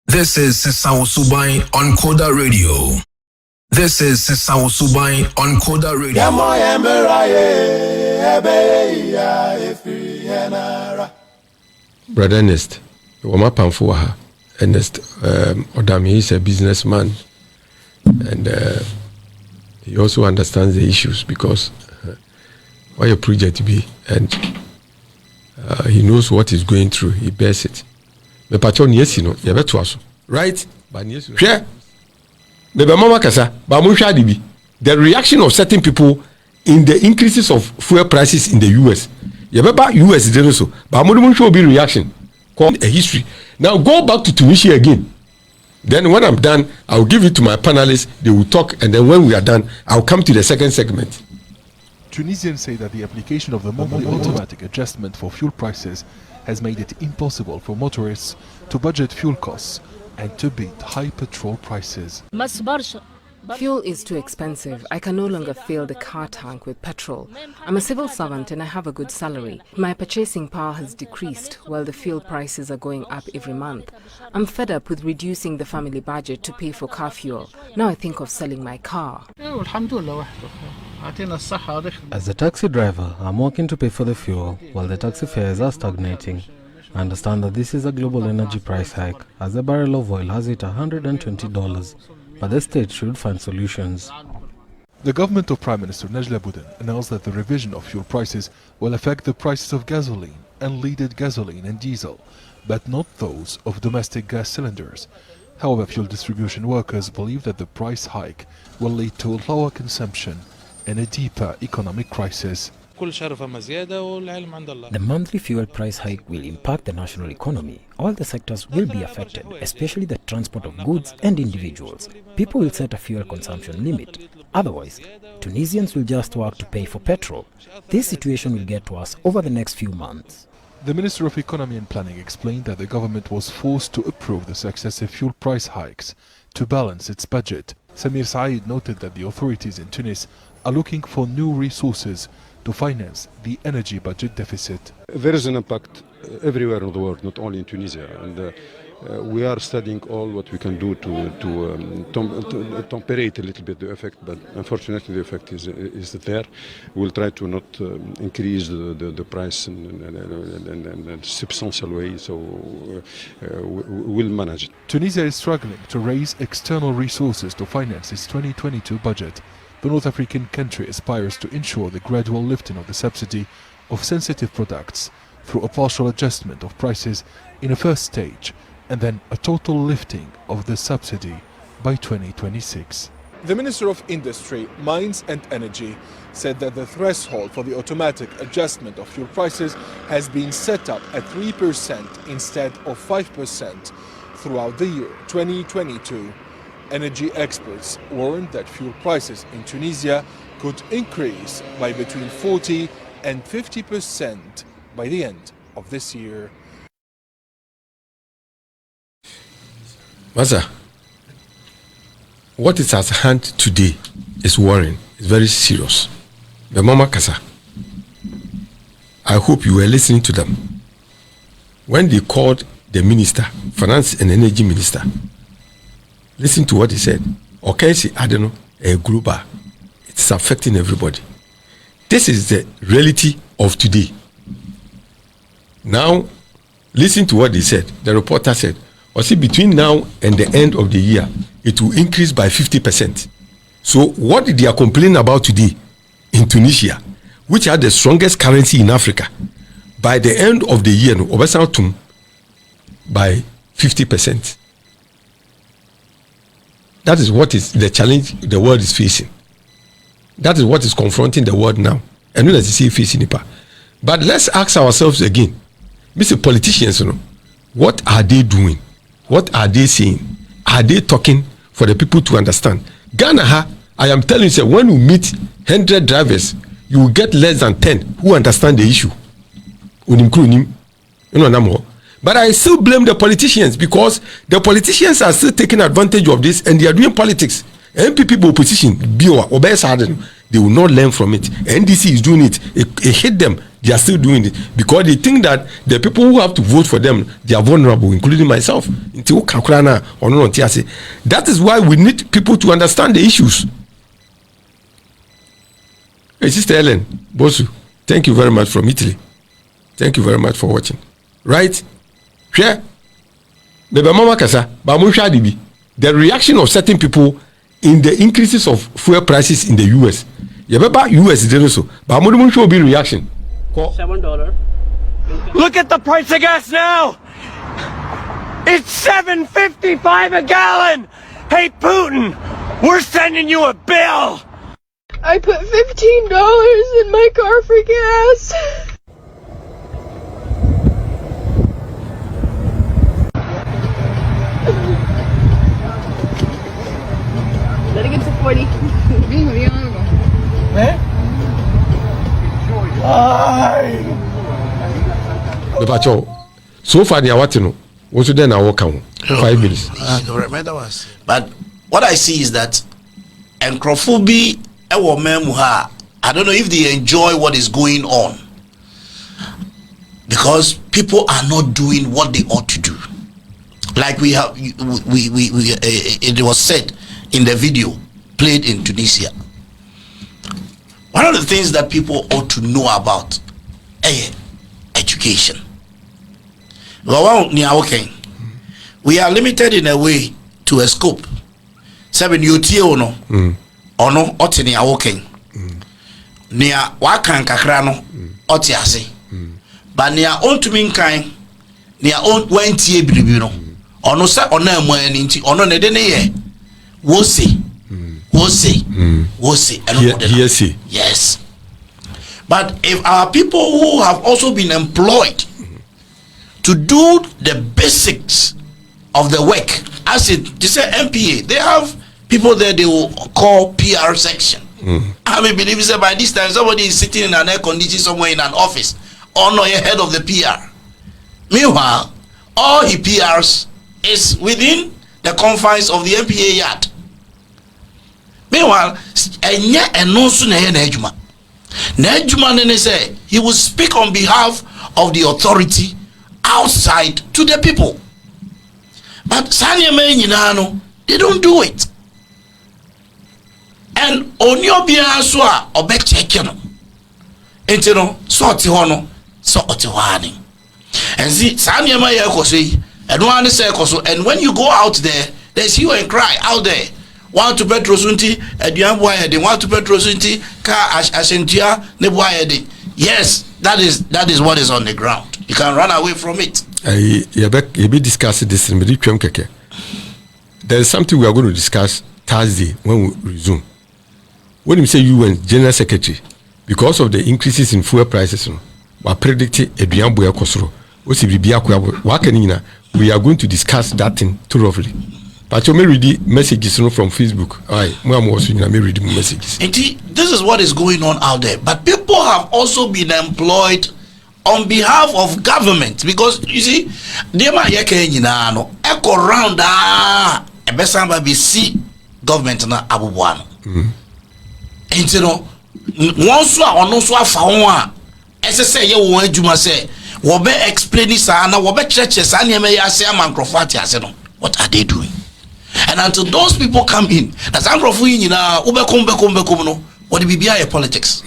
This is Sisao Subai on Koda Radio. This is Sisao Subai on Koda Radio. Brother Ernest, Wama Pamfuaha. Ernest, Odam, he is a businessman, and he also understands the issues because why a project be, and he knows what he's going through. He bears it. Me patron yes, you know, you better also, right? But yes, share. The mama kasa, but the reaction of certain people in the increases of fuel prices in the US. You better US is also, but I'm show be reaction. Called a history. Now go back to Tunisia again. Then when I'm done, I'll give it to my panelists. They will talk, and then when we are done, I'll come to the second segment. Tunisians say that the application of the monthly automatic adjustment for fuel prices has made it impossible for motorists to budget fuel costs and to beat high petrol prices. Fuel is too expensive. I can no longer fill the car tank with petrol. I'm a civil servant and I have a good salary. My purchasing power has decreased while the fuel prices are going up every month. I'm fed up with reducing the family budget to pay for car fuel. Now I think of selling my car. As a taxi driver, I'm working to pay for the fuel while the taxi fares are stagnating. I understand that this is a global energy price hike, as a barrel of oil has hit $120, but the state should find solutions. The government of Prime Minister Najla Bouden announced that the revision of fuel prices will affect the prices of gasoline, unleaded gasoline and diesel, but not those of domestic gas cylinders. However, fuel distribution workers believe that the price hike will lead to lower consumption and a deeper economic crisis. The monthly fuel price hike will impact the national economy. All the sectors will be affected, especially the transport of goods and individuals. People will set a fuel consumption limit. Otherwise, Tunisians will just work to pay for petrol. This situation will get worse over the next few months. The Minister of Economy and Planning explained that the government was forced to approve the successive fuel price hikes to balance its budget. Samir Said noted that the authorities in Tunis are looking for new resources to finance the energy budget deficit. There is an impact everywhere in the world, not only in Tunisia, and we are studying all what we can do to temperate a little bit the effect, but unfortunately the effect is there. We'll try to not increase the price in a substantial way, so we'll manage it. Tunisia is struggling to raise external resources to finance its 2022 budget. The North African country aspires to ensure the gradual lifting of the subsidy of sensitive products through a partial adjustment of prices in a first stage and then a total lifting of the subsidy by 2026. The Minister of Industry, Mines and Energy said that the threshold for the automatic adjustment of fuel prices has been set up at 3% instead of 5% throughout the year 2022. Energy experts warned that fuel prices in Tunisia could increase by between 40 and 50% by the end of this year. Maza, what is at hand today is worrying. It's very serious. The Mama Kasa, I hope you were listening to them. When they called the minister, finance and energy minister, listen to what he said. Okay, see, I don't know, a global. It's affecting everybody. This is the reality of today. Now, listen to what they said. The reporter said, or see, between now and the end of the year, it will increase by 50%. So what they are complaining about today in Tunisia, which had the strongest currency in Africa, by the end of the year, by 50%. That is what is the challenge the world is facing. That is what is confronting the world now. And we let's see facing it. But let's ask ourselves again, Mr. Politicians, what are they doing? What are they saying? Are they talking for the people to understand? Ghana, I am telling you, when you meet 100 drivers, you will get less than 10 who understand the issue. But I still blame the politicians because the politicians are still taking advantage of this and they are doing politics. MPP opposition, they will not learn from it. NDC is doing it. It hit them they are still doing it because they think that the people who have to vote for them, they are vulnerable, including myself. That is why we need people to understand the issues. Hey, Sister Ellen Bosu, thank you very much from Italy. Thank you very much for watching. Right? Yeah. The reaction of certain people in the increases of fuel prices in the US. US is also, but I'm show be reaction. $7. Look at the price of gas now. It's $7.55 a gallon. Hey Putin, we're sending you a bill. I put $15 in my car for gas. Let it get to 40. So far, they are what you know. What's then I walk on 5 minutes. But what I see is that Encrophobi, I don't know if they enjoy what is going on because people are not doing what they ought to do. Like it was said in the video played in Tunisia. One of the things that people ought to know about education. We are limited in a way to a scope. 7 UT ono otini awoken. Nia wakan kakrano otiase. But nia ontumi nkan nia on wentie biribi no. Ono se ono amani nti ono ne de ne ye. Wo say. Yes. But if our people who have also been employed to do the basics of the work, as they say MPA, they have people there they will call PR section. I mean, believe it, by this time somebody is sitting in an air condition somewhere in an office or no head of the PR. Meanwhile, all he PRs is within the confines of the MPA yard. Meanwhile, he will speak on behalf of the authority outside to the people. But they don't do it. And on your biaswa or back checking. And see, and when you go out there, there's hue and cry out there. Want to petrosunti, want to petrosunti, car ashentia, yes, that is what is on the ground. You can run away from it. You be discussing this in the there is something we are going to discuss Thursday when we resume. When you say UN General Secretary, because of the increases in fuel prices, we are predicting a biamboya kosoro. We are going to discuss that thing thoroughly. But you may read the messages from Facebook. Read messages. This is what is going on out there. But people have also been employed on behalf of government because you see, they might echo round BC government na abubuano. And you know, once or no so found SSA you want to say, Wobe explain this and Wobe churches and you may say Mancrofati. What are they doing? And until those people come in, that's Anglophone, you know, what will be a politics?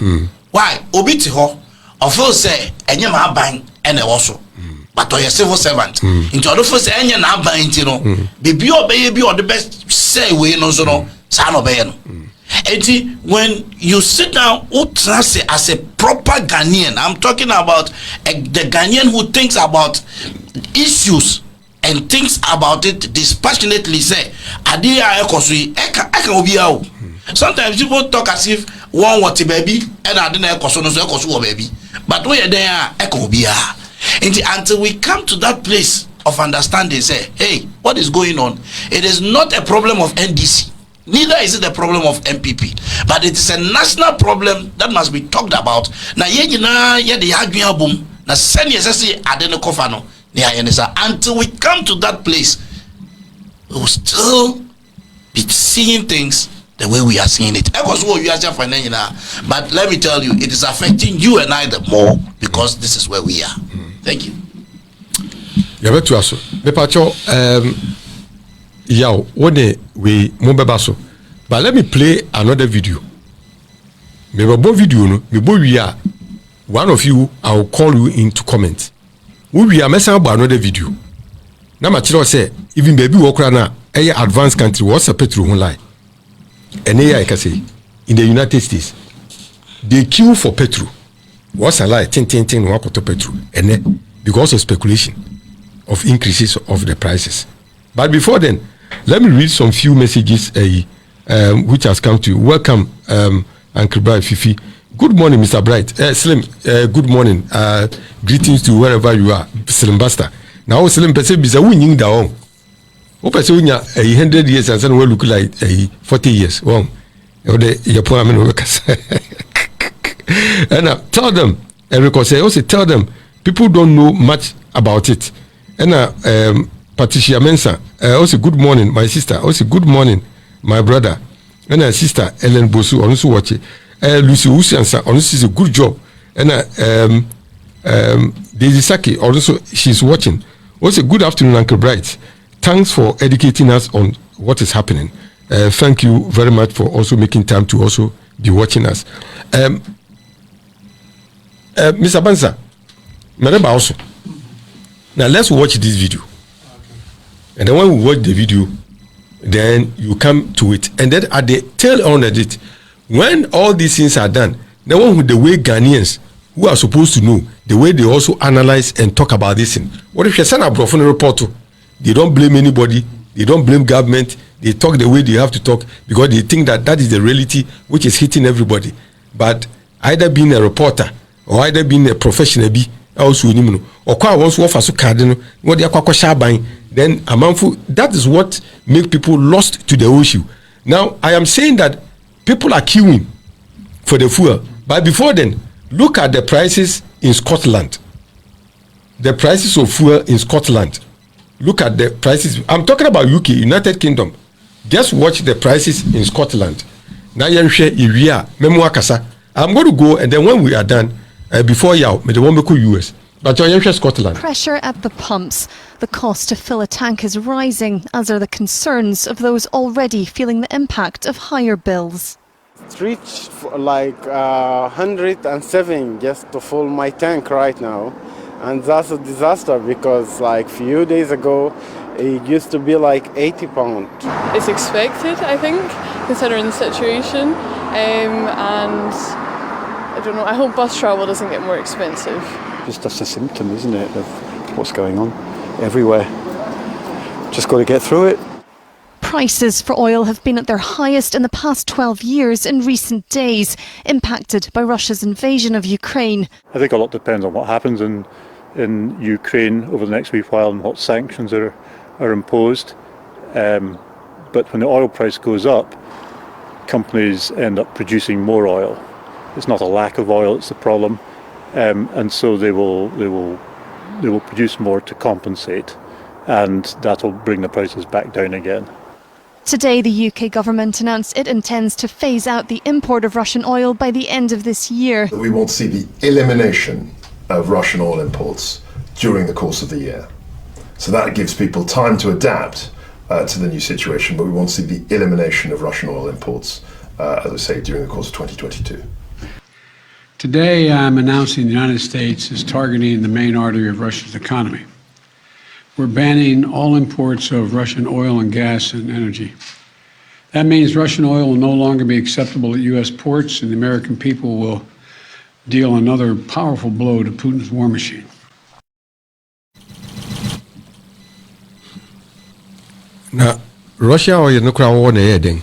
Why? Obitiho, of course, say, and you have bang and also. But to your civil servant, into other first, and you're not buying, you know, be or baby or the best say, we know, son of Bayan. And when you sit down as a proper Ghanaian, I'm talking about the Ghanaian who thinks about issues and thinks about it dispassionately, say, sometimes people talk as if one what baby and I didn't baby. But we are there, until we come to that place of understanding, say, hey, what is going on? It is not a problem of NDC. Neither is it the problem of MPP, but it is a national problem that must be talked about. Now, boom. Now, until we come to that place, we will still be seeing things the way we are seeing it. But let me tell you, it is affecting you and I the more because this is where we are. Thank you. Yabe to aso. Me pacho yaw wone we mo beba so. But let me play another video. Me bo video no, me bo wi a one of you I will call you in to comment. We are messing about another video. Na ma kire say even baby wo kra na advanced country what's a petrol won lie. And here I can say in the United States they queue for petrol. What's a lie? 10 wakoto petrol. And then because of speculation of increases of the prices. But before then, let me read some few messages which has come to you. Welcome, Uncle Bright Fifi. Good morning, Mr. Bright. Slim, good morning. Greetings to wherever you are, Slim Buster. Now, Slim Pese Bisa winning down. Opa say 100 years and then we look like 40 years. Wow. And tell them, Enrico say, also tell them, people don't know much about it. And Patricia Mensa, also good morning, my sister. Also good morning, my brother. And sister Ellen Bosu, also watch it. Lucy Usiansa, also is a good job. And Daisy Saki, also she's watching. Also good afternoon, Uncle Bright. Thanks for educating us on what is happening. Thank you very much for also making time to also be watching us. Mr. Banza, also. Now let's watch this video. And then when we watch the video, then you come to it. And then at the tail end of it, when all these things are done, the one with the way Ghanaians who are supposed to know, the way they also analyze and talk about this thing. What if you send a professional report? They don't blame anybody. They don't blame government. They talk the way they have to talk because they think that that is the reality which is hitting everybody. But either being a reporter or either being a professional, also or then that is what make people lost to the issue. Now I am saying that people are queuing for the fuel, but before then, look at the prices in Scotland. The prices of fuel in Scotland. Look at the prices. I'm talking about UK, United Kingdom. Just watch the prices in Scotland. Now I'm going to go, and then when we are done, before the one go US. But Scotland. Pressure at the pumps. The cost to fill a tank is rising, as are the concerns of those already feeling the impact of higher bills. It's reached like 107 just to fill my tank right now. And that's a disaster because like few days ago it used to be like 80 pounds. It's expected, I think, considering the situation. And I don't know, I hope bus travel doesn't get more expensive. Just that's a symptom, isn't it, of what's going on everywhere. Just got to get through it. Prices for oil have been at their highest in the past 12 years in recent days, impacted by Russia's invasion of Ukraine. I think a lot depends on what happens in Ukraine over the next wee while and what sanctions are imposed. But when the oil price goes up, companies end up producing more oil. It's not a lack of oil, it's the problem. And so they will produce more to compensate, and that will bring the prices back down again. Today, the UK government announced it intends to phase out the import of Russian oil by the end of this year. We won't see the elimination of Russian oil imports during the course of the year. So that gives people time to adapt to the new situation, but we won't see the elimination of Russian oil imports, as I say, during the course of 2022. Today, I'm announcing the United States is targeting the main artery of Russia's economy. We're banning all imports of Russian oil and gas and energy. That means Russian oil will no longer be acceptable at U.S. ports, and the American people will deal another powerful blow to Putin's war machine. Now, Russia oil no crowd war na then.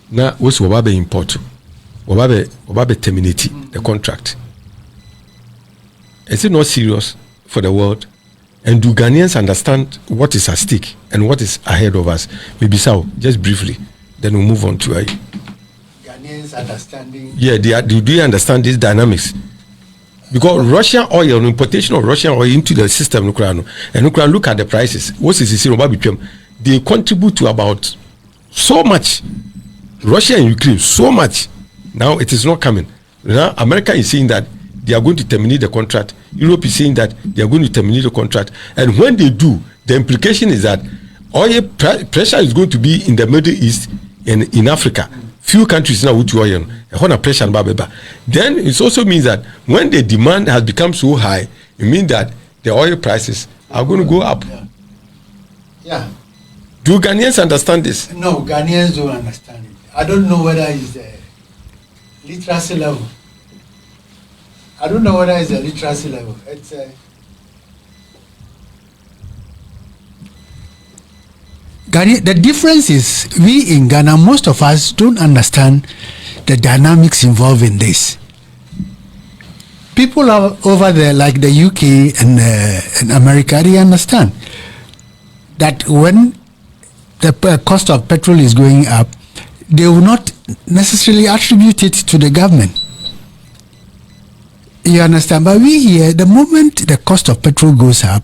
Now, what's wababe import? Wababe terminate the contract. Is it not serious for the world? And do Ghanaians understand what is at stake and what is ahead of us? Maybe so, just briefly. Then we'll move on to Ghanaians understanding. Yeah, do they understand these dynamics? Because Russian oil, importation of Russian oil into the system, and look at the prices. What is the they contribute to about so much Russia and Ukraine so much. Now it is not coming. Now America is saying that they are going to terminate the contract. Europe is saying that they are going to terminate the contract. And when they do, the implication is that oil pressure is going to be in the Middle East and in Africa. Few countries now with oil. Pressure. Then it also means that when the demand has become so high, it means that the oil prices are going to go up. Yeah. Do Ghanaians understand this? No, Ghanaians don't understand it. I don't know whether it's the literacy level. I don't know whether it's the literacy level. It's the difference is we in Ghana, most of us don't understand the dynamics involved in this. People are over there, like the UK and America, they understand that when the cost of petrol is going up, they will not necessarily attribute it to the government. You understand? But we here, the moment the cost of petrol goes up,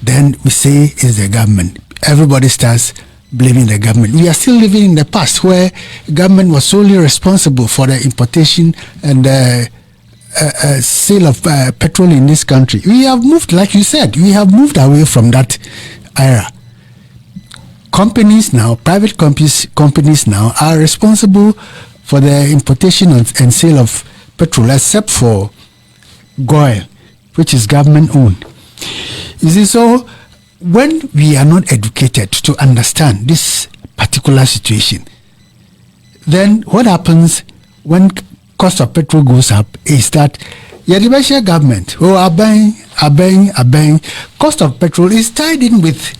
then we say it's the government. Everybody starts blaming the government. We are still living in the past where government was solely responsible for the importation and sale of petrol in this country. We have moved, like you said, we have moved away from that era. Companies now, private companies now are responsible for the importation and sale of petrol, except for GOIL, which is government owned. You see, so when we are not educated to understand this particular situation, then what happens when cost of petrol goes up is that the government, cost of petrol is tied in with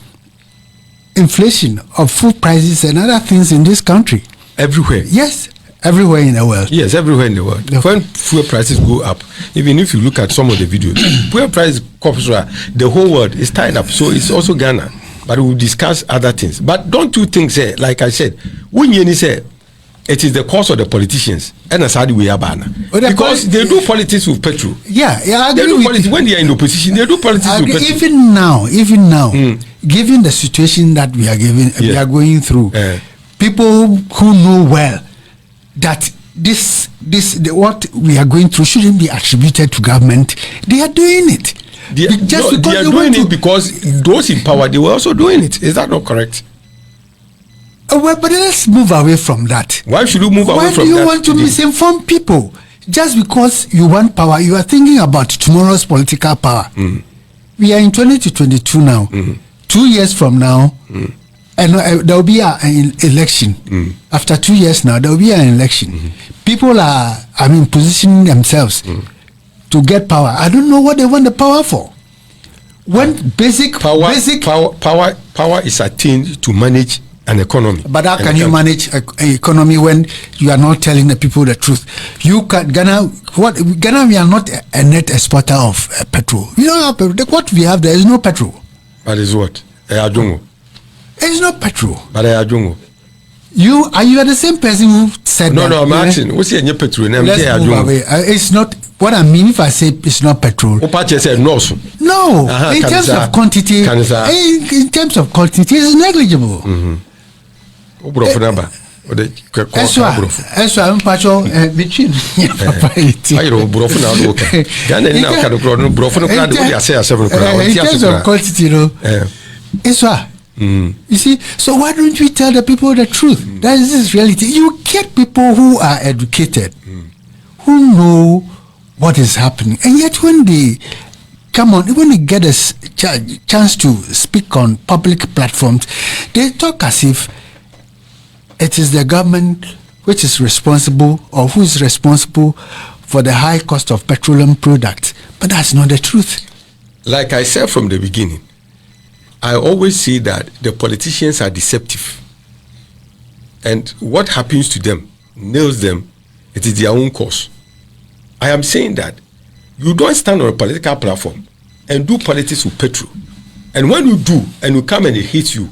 inflation of food prices and other things in this country. Everywhere. Yes, everywhere in the world. Yes, everywhere in the world. Okay. When fuel prices go up, even if you look at some of the videos, fuel price, the whole world is tied up. So it's also Ghana. But we'll discuss other things. But don't you think, say, like I said, when you say it is the cause of the politicians, and that's how we are banner. Because they do politics with petrol. Yeah, I they agree do politics when they are in opposition. They do politics with petrol. Even now, given the situation that we are going through, people who know well that what we are going through shouldn't be attributed to government, they are doing it. They are doing it because those in power, they were also doing it. Is that not correct? Well, but let's move away from that. Why should you move away from that? Why do you want to misinform people? Just because you want power, you are thinking about tomorrow's political power. We are in 2022 now. 2 years from now, and there will be an election. After 2 years now, there will be an election. People are, positioning themselves to get power. I don't know what they want the power for. When power is attained to manage an economy. But how can you manage an economy when you are not telling the people the truth? Ghana, we are not a net exporter of petrol. We don't have what we have. There is no petrol. But is what? It's not petrol. But you are the same person who said no, I'm asking. What's your petrol? Let's move away. It's not what I mean. If I say it's not petrol, no. In terms of quantity, it's negligible. You see, so why don't we tell the people the truth? That is reality. You get people who are educated, who know what is happening, and yet when they get a chance to speak on public platforms, they talk as if it is the government which is responsible, or who is responsible for the high cost of petroleum products. But that's not the truth. Like I said from the beginning, I always say that the politicians are deceptive. And what happens to them, nails them, it is their own cause. I am saying that you don't stand on a political platform and do politics with petrol. And when you do, and you come and they hate you,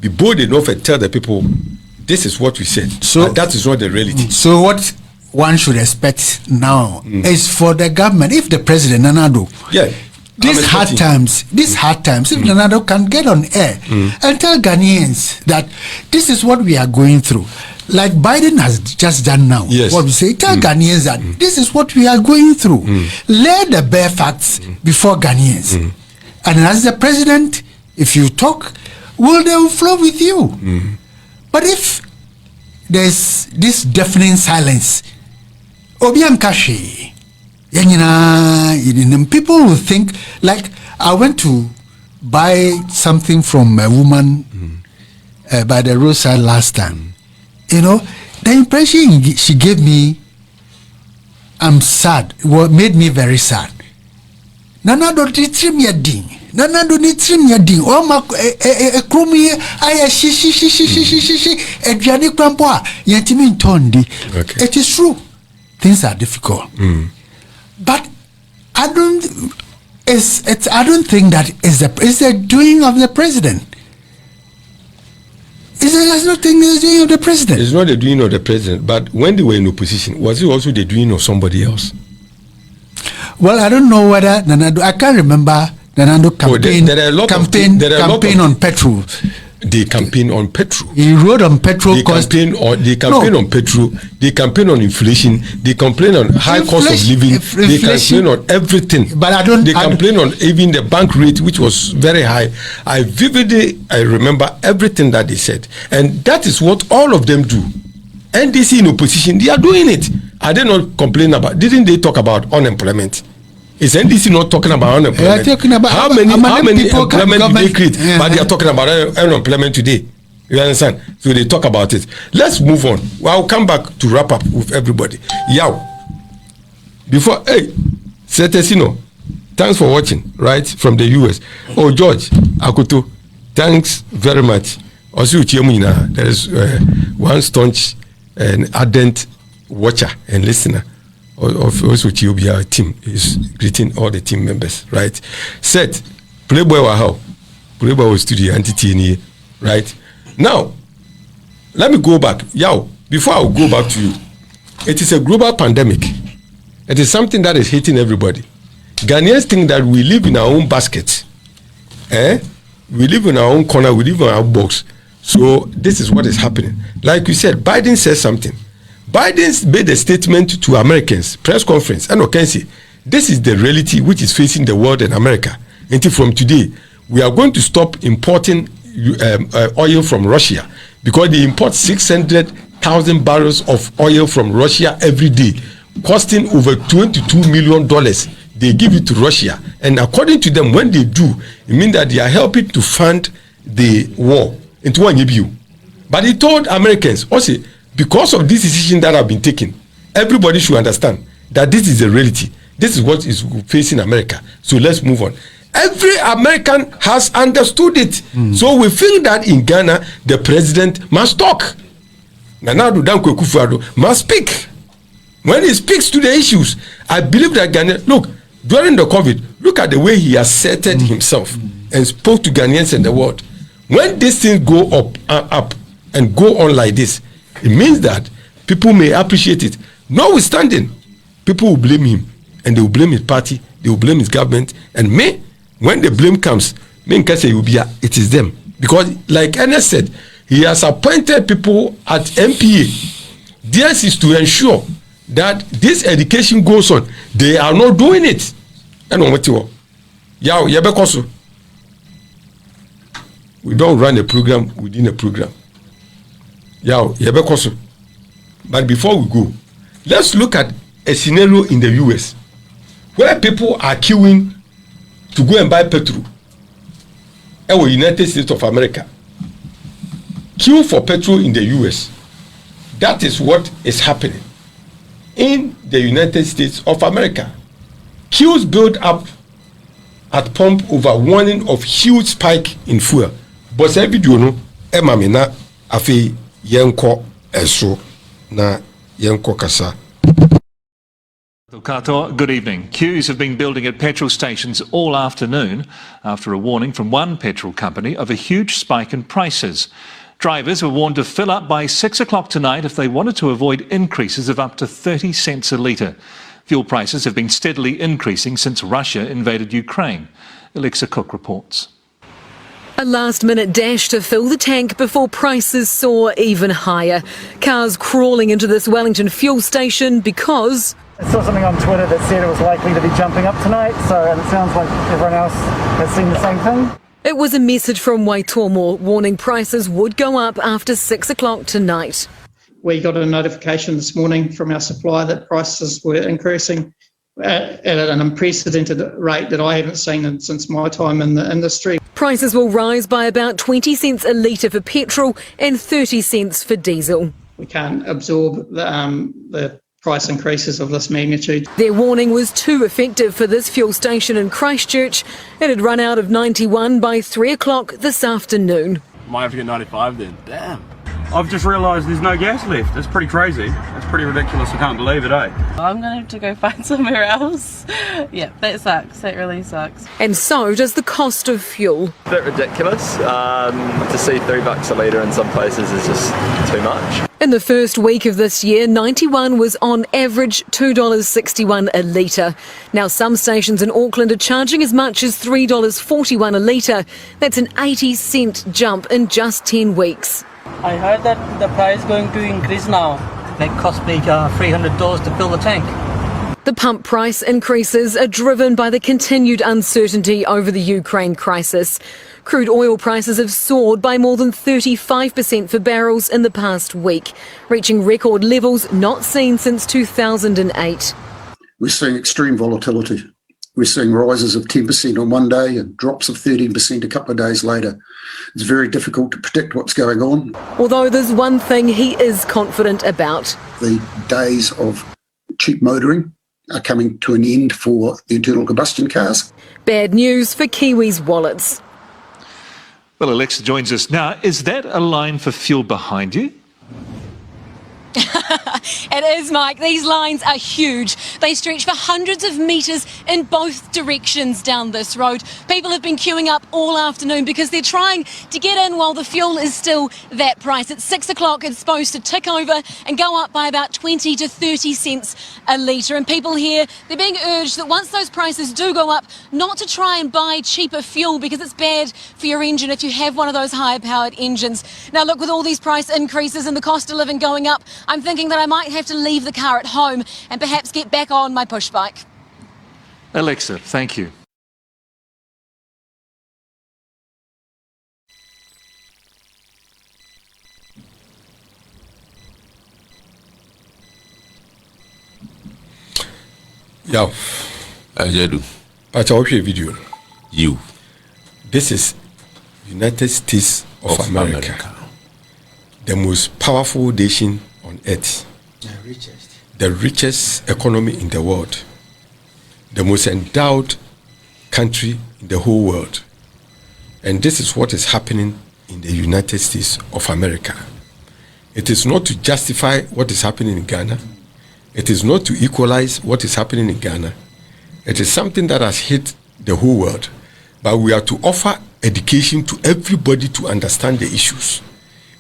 be bold enough and tell the people, this is what we said. So that is not the reality. So what one should expect now is for the government, if the president, Nanado, these hard times, if Nanado can get on air and tell Ghanaians that this is what we are going through, like Biden has just done now. Yes. What we say, tell Ghanaians that this is what we are going through. Lay the bare facts before Ghanaians. And as the president, if you talk, they will flow with you. But if there's this deafening silence, Obian Kashi, people will think, like, I went to buy something from a woman by the roadside last time. You know, the impression she gave me, I'm sad. What made me very sad. Nana don't trim your ding. Nana don't trim your ding. Oh my, krumi, I she, Adriani Krampoa, Yantimin Tondi. It is true. Things are difficult. But I don't think that is the doing of the president. It's not the doing of the president. It's not the doing of the president, but when they were in opposition, was it also the doing of somebody else? Well, I don't know whether Nanado, I can't remember Nanado campaign on petrol. They campaign on petrol. He rode on petrol. They campaign on petrol. They campaign on inflation. They complain on high cost of living. They campaign on everything. But They complain on even the bank rate, which was very high. I remember everything that they said, and that is what all of them do. NDC in opposition, they are doing it. Are they not complaining about? Didn't they talk about unemployment? Is NDC not talking about unemployment? They are talking about how many employment do they create? But they are talking about unemployment today. You understand? So they talk about it. Let's move on. Well, I'll come back to wrap up with everybody. Before, Setesino, thanks for watching, right, from the US. Oh, George Akuto, thanks very much. Also, there is one staunch and ardent watcher and listener of also Chiobia team is greeting all the team members, right? Set Playboy Wahao, Playboy was studio entity, right? Now, let me go back. Before I go back to you, it is a global pandemic. It is something that is hitting everybody. Ghanaians think that we live in our own basket. We live in our own corner, we live in our box. So this is what is happening. Like you said, Biden says something. Biden made a statement to Americans, press conference, and Okensi, this is the reality which is facing the world and America. Until from today, we are going to stop importing oil from Russia because they import 600,000 barrels of oil from Russia every day, costing over $22 million. They give it to Russia. And according to them, when they do, it means that they are helping to fund the war into one EBU. But he told Americans, also, because of this decision that have been taken, everybody should understand that this is the reality. This is what is facing America. So let's move on. Every American has understood it. So we feel that in Ghana, the president must talk. Nana Addo Dankwa Akufo-Addo must speak. When he speaks to the issues, I believe that Ghana, look, during the COVID, look at the way he asserted himself and spoke to Ghanaians and the world. When these things go up and go on like this, it means that people may appreciate it. Notwithstanding, people will blame him, and they will blame his party, they will blame his government, and when the blame comes, it is them. Because, like Ernest said, he has appointed people at MPA. Theirs is to ensure that this education goes on. They are not doing it. We don't run a program within a program. But before we go, let's look at a scenario in the US where people are queuing to go and buy petrol. In the United States of America, queue for petrol in the US. That is what is happening in the United States of America. Queues build up at pump over warning of huge spike in fuel. But every video no, emamina afi yenko eso na yenko kasa. Kato, good evening. Queues have been building at petrol stations all afternoon after a warning from one petrol company of a huge spike in prices. Drivers were warned to fill up by 6 o'clock tonight if they wanted to avoid increases of up to 30 cents a litre. Fuel prices have been steadily increasing since Russia invaded Ukraine. Alexa Cook reports. A last-minute dash to fill the tank before prices soar even higher. Cars crawling into this Wellington fuel station because... I saw something on Twitter that said it was likely to be jumping up tonight, and it sounds like everyone else has seen the same thing. It was a message from Waitomo warning prices would go up after 6 o'clock tonight. We got a notification this morning from our supplier that prices were increasing at an unprecedented rate that I haven't seen since my time in the industry. Prices will rise by about 20 cents a litre for petrol and 30 cents for diesel. We can't absorb the price increases of this magnitude. Their warning was too effective for this fuel station in Christchurch. It had run out of 91 by 3 o'clock this afternoon. Might have to get 95 then. Damn. I've just realised there's no gas left. That's pretty crazy. That's pretty ridiculous. I can't believe it, eh? I'm going to have to go find somewhere else. Yeah, that sucks. That really sucks. And so does the cost of fuel. A bit ridiculous. To see $3 a litre in some places is just too much. In the first week of this year, 91 was on average $2.61 a litre. Now some stations in Auckland are charging as much as $3.41 a litre. That's an 80-cent jump in just 10 weeks. I heard that the price is going to increase now. That cost me $300 to fill the tank. The pump price increases are driven by the continued uncertainty over the Ukraine crisis. Crude oil prices have soared by more than 35% for barrels in the past week, reaching record levels not seen since 2008. We're seeing extreme volatility. We're seeing rises of 10% on one day and drops of 13% a couple of days later. It's very difficult to predict what's going on. Although there's one thing he is confident about. The days of cheap motoring are coming to an end for the internal combustion cars. Bad news for Kiwis' wallets. Well, Alexa joins us now. Is that a line for fuel behind you? It is, Mike. These lines are huge. They stretch for hundreds of metres in both directions down this road. People have been queuing up all afternoon because they're trying to get in while the fuel is still that price. At 6 o'clock, it's supposed to tick over and go up by about 20 to 30 cents a litre. And people here, they're being urged that once those prices do go up, not to try and buy cheaper fuel because it's bad for your engine if you have one of those high-powered engines. Now, look, with all these price increases and the cost of living going up, I'm thinking that I might have to leave the car at home and perhaps get back on my push bike. Alexa, thank you. Yo, Ajedu. Pacha, watch a video. You. This is United States of America. The most powerful nation on earth. The richest economy in the world. The most endowed country in the whole world. And this is what is happening in the United States of America. It is not to justify what is happening in Ghana. It is not to equalize what is happening in Ghana. It is something that has hit the whole world. But we are to offer education to everybody to understand the issues.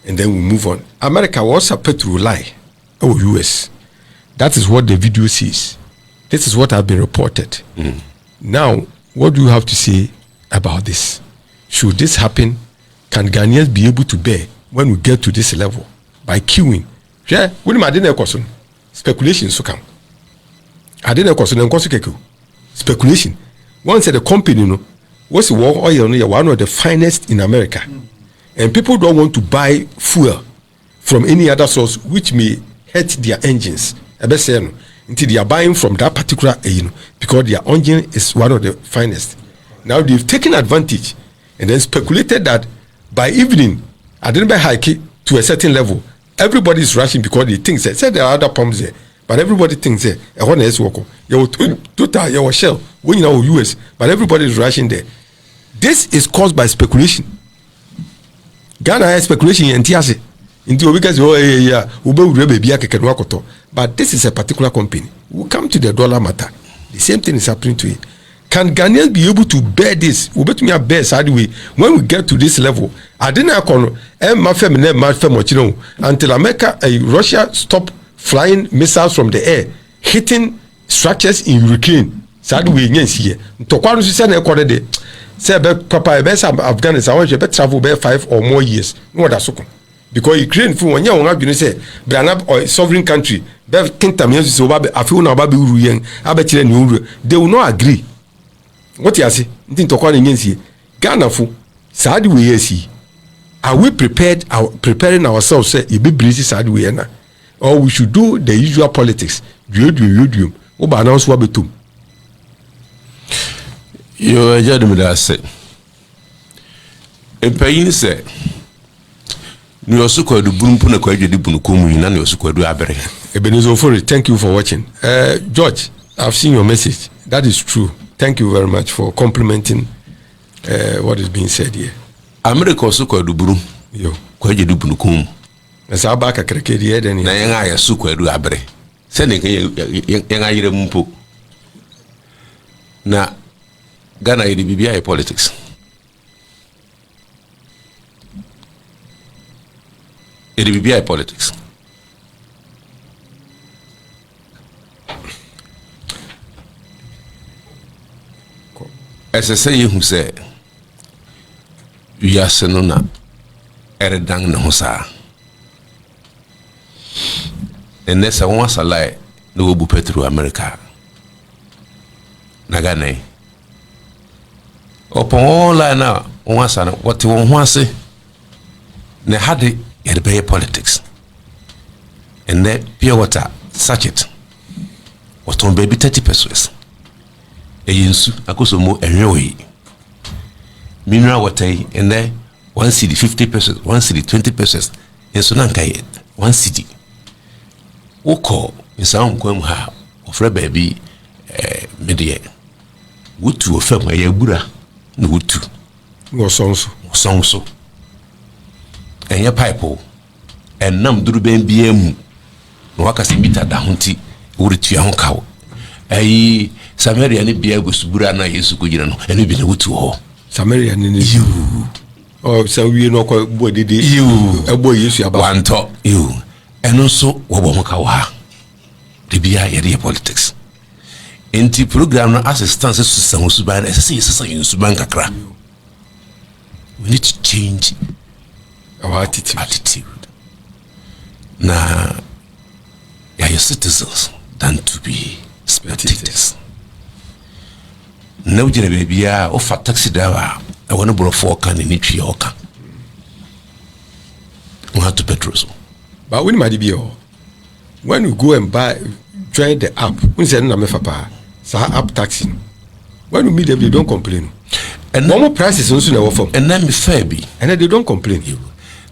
And then we move on. America was a petrol lie. Oh, US. That is what the video says. This is what has been reported. Now, what do you have to say about this? Should this happen? Can Ghanaians be able to bear when we get to this level? By queuing. Yeah, what am I doing? Speculation so come. I didn't know speculation. Once the company, what's the war oil? One of the finest in America. And people don't want to buy fuel from any other source which may hurt their engines. Until they are buying from that particular, because their engine is one of the finest. Now they've taken advantage and then speculated that by evening, I didn't buy high to a certain level. Everybody is rushing because they think that there are other pumps there, but everybody thinks that one is working. You total, you Shell, when you know US, but everybody is rushing there. This is caused by speculation. Ghana has speculation in Tiase. But this is a particular company. We'll come to the dollar matter. The same thing is happening to it. Can Ghanaians be able to bear this? We bet me a bear sideways when we get to this level. I didn't until America, Russia stopped flying missiles from the air, hitting structures in Ukraine. Sad we here. Tokwa no say na ekode de. Say be papa be say Afghanistan we be travel be 5 or more years. No da soko. Because Ukraine fu won adwene say brana or sovereign country be kintam yen so ba be afi na ba be uru yen abekire ne uru. They will not agree. What you say? Ntin tokwa na nyensie. Ghana fu sad we yesi. Are we preparing ourselves say e be breezy sad we na? Or we should do the usual politics. You oba announce what betum. Yo ajadu me da say. Empayin say ni osukwa du bunpu na kwa adwedi bunukom yi na ni osukwa du abere. Ebenezer Ofori, thank you for watching. George, I've seen your message. That is true. Thank you very much for complimenting what is being said here. America osukwa du buru. Yo. Kwa adwedi bunukom. Esa abaka krekedi here then. Na yenga ya sukwa du abere. Se ne yenga yire mpo. Na Ghana yidi bibia politics. Yidi bibia politics. As say who say you are senona eredang na hosa. And that's a once a lie no obu petro America. Na Ghana. Upon all I now, once and what you want to say, they had the politics. And then pure water, sachet, was on baby 30 pesos. A yinsu, a kusumo, a real mineral water, and then 1 cedi 50 pesos, 1 cedi 20 pesos, and so nanka 1 cedi. Who call in some ha of a baby media. Would to affirm my yabura. No wutu no sonso enya pipe en nam duru ben biemu no wakasi mita da honti wuri tua ho kawo ayi Samaria ne bia gosubura na Yesu ko gina no ene bi na wutu ho Samaria ne you oh so we no ko bo dede you ebo Yesu aba wanto you eno so wo bo ho kawo ha de bia ye politics. Inti program na assistance to san suban say san suban kakra. We need to change our attitude. Na ya your citizens than to be spectators. Now jere baby o fa taxi driver I want to borrow 4 can in each yoka. We have to petrol. But when when you go and join the app, when say na me fa app taxi. When you meet them, they don't complain. And normal prices also never form. And then me fair be. And then they don't complain.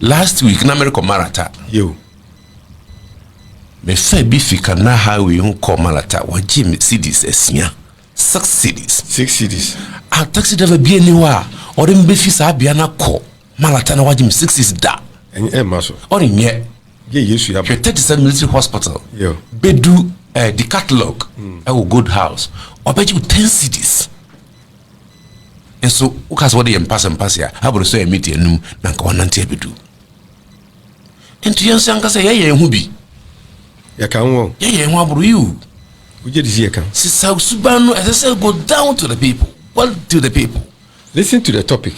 Last week, na America Marata. You. Me fair be fika na highway who call Marata. Wa Jim cities esia. 6 cities. 6 cities. A taxi driver be anywhere. Or them be fisa be na call Marata na wa Jim 6 cities da. And maso. Or in ye. Yes, you have 37 military hospital. Yeah. Bedu the catalog. A good house. Or bet you 10 cities. And so, because what they pass here, I would say a meeting and Nanka 190 bedu. And to young Sanka say, yeah, who be? Ya can yeah, what about you? We get this here. Since South Subano, as I said, go down to the people. Well, to the people. Listen to the topic.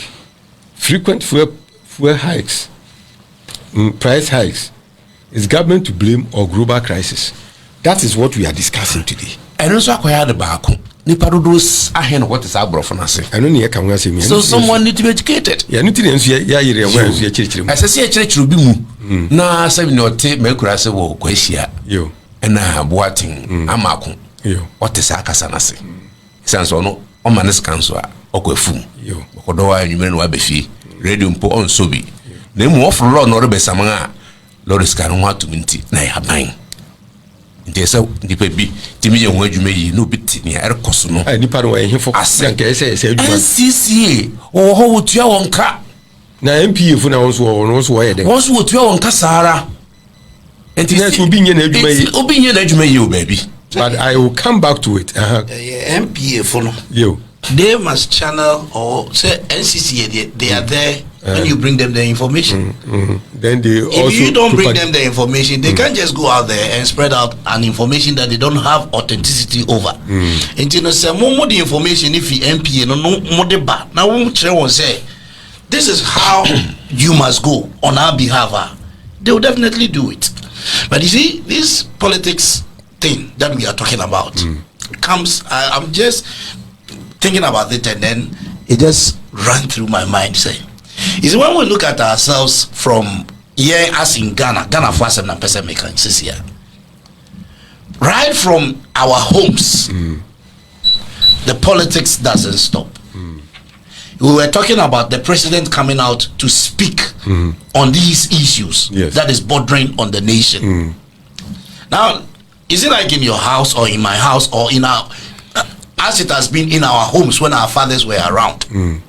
Frequent fuel hikes, price hikes. Is government to blame or global crisis? That is what we are discussing today. And also, I had the back. Niparudos ahen what is our brofanase. I don't need to say me. So someone need to be educated. Yeah, need to yeah, as I say, church will be mu. Na 7 or 10 mekurase wo kweshia. Yo. And boating amako. Yo. What is akasanase? Sans ono o manes kanso a okwafu. Yo. Okodo wa nyumere no abefi. Radio mpo on sobi. Na mu ofro law no rebesama Lord is can want to minti na ya ban. Ndesa ndipa bi timi ye ho adwuma yi no biti ne er koso no. Ai nipa no wa ehefo asanka say adwuma. NCCA o ho wotua wonka. Na MPF na wonso wo ye den. Wonso wotua wonka sara. Enti na so bi nye na adwuma yi. Obi nye na adwuma yi o baby. But I will come back to it. MPF no. Yo. They must channel or say NCCA they are there when you bring them the information. Then they also, if you don't bring them the information, they can't just go out there and spread out an information that they don't have authenticity over. And you know, say more the information if you MP no more the bad. Now we say this is how you must go on our behalf. They will definitely do it. But you see, this politics thing that we are talking about comes. I'm just thinking about it, and then it just ran through my mind. Say, is when we look at ourselves from here, as in Ghana for us and person making here, right from our homes, the politics doesn't stop. We were talking about the president coming out to speak on these issues that is bordering on the nation. Now, is it like in your house or in my house or in our, as it has been in our homes when our fathers were around? Me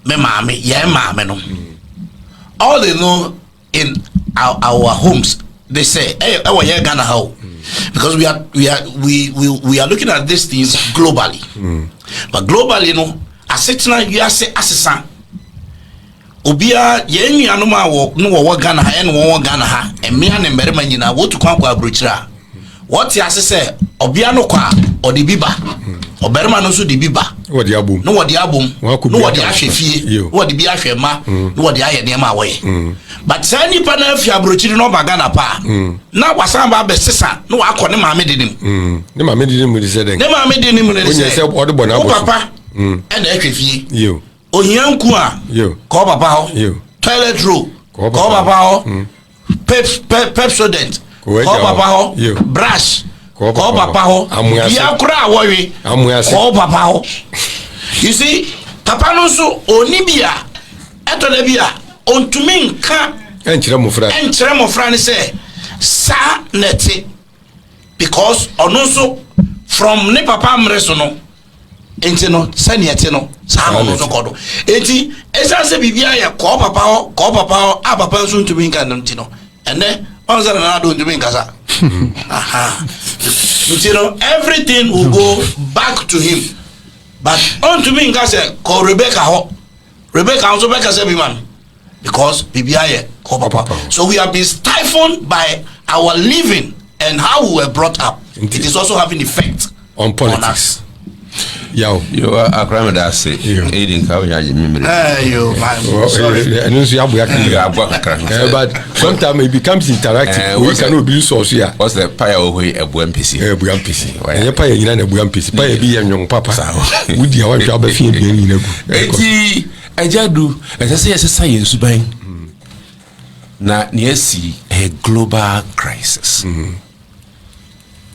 mami, yeah mami no. All they know in our homes, they say, hey, Ghana how? Because we are looking at these things globally. But globally, you know, asetna you say asesa. Obia ye nua no ma wo Ghana ha no wo Ghana ha emia ne mberema nyina wo tukwa kwa abrochira. What ya say obia no kwa odi biba. Oberema no so di biba. Wo di abom. No wo di abom. No wo di ahwefie. Wo di bi ahwema. No wo di aye ne ma wo ye. But say nipa na afia abrochiri no ba Ghana pa. Na wasan ba be sesa no wa akọ ne maame dinim. Ne maame dinim di se den. Ne maame dinim ne se. Onye se odi bona abo. Papa. E na ahwefie. Yo. Ohianku a. Yo. Ko papa ho. Yo. Toilet roll. Ko papa ho. Pepsodent. Ko papa ho. Yo. Brush. Ko papa ho. Bia kura awowe. Ko papa ho. You see, papa no so oni bia. Eto na bia. Ontumi nka enkyere mofra ne say sa neti because ono so from ne papa mreso no enti no saniete no sa no so kodo enti esa se bibia ya ko papa ho a papa so ntumi nka enti no ene onza na do ntumi nka sa aha you know everything will go back to him but ntumi nka se ko Rebecca also Rebecca say be man because BBI so we have been stifled by our living and how we were brought up. It is also having effect on politics. On us. Yo, I grandma that say, eating cow, but sometimes it becomes interactive. We cannot be so here. What's the pie away a BMPC? BMPC. And your pie in a BMPC. Pie be a young papa. Would you want to have a few in a Ajadu, as I say, as a science bang. Now, see a global crisis.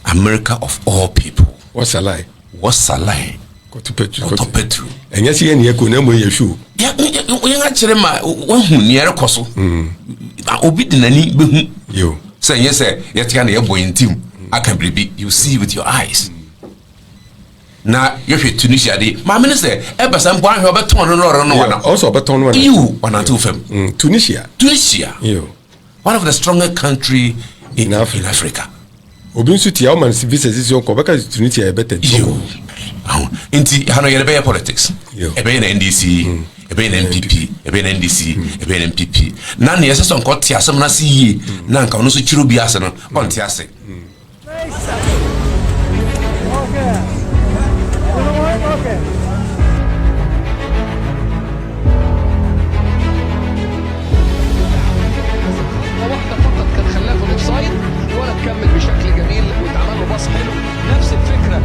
America of all people. What's a lie? What's a lie? Go to Petru. And yes, you ain't going to your shoe. Yeah, we actually my one who near a castle. I'll be the nanny. You say, yes, sir, yet can a boy in team. I can believe you see with your eyes. Now, you're Tunisia, my minister, ever some point over 200 or also about 1 you 1 or 2 film. Tunisia, you one of the strongest country in Africa. Obinsuti Yauman visits is your Quebec, Tunisia, better. You into Hanoya politics, a Ben NDC, a Ben MPP, a Ben NDC, a Ben MPP. None yes, some got Tiasam Nasi, none can also Chirubiasan on Tiase. كمل بشكل جميل واتعمل له باص حلو نفس الفكره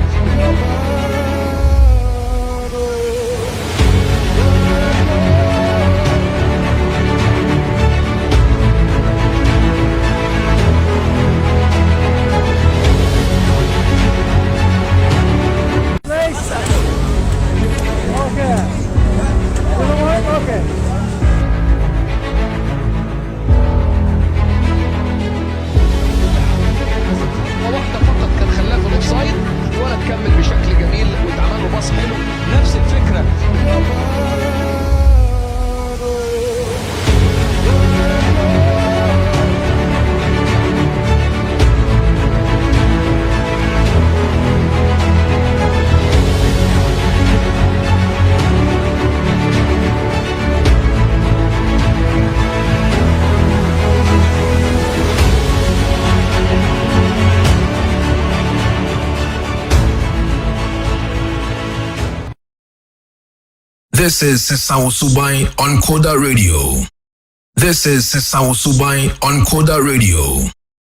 This is Sisawo Subai on Koda Radio. This is Sisawo Subai on Koda Radio.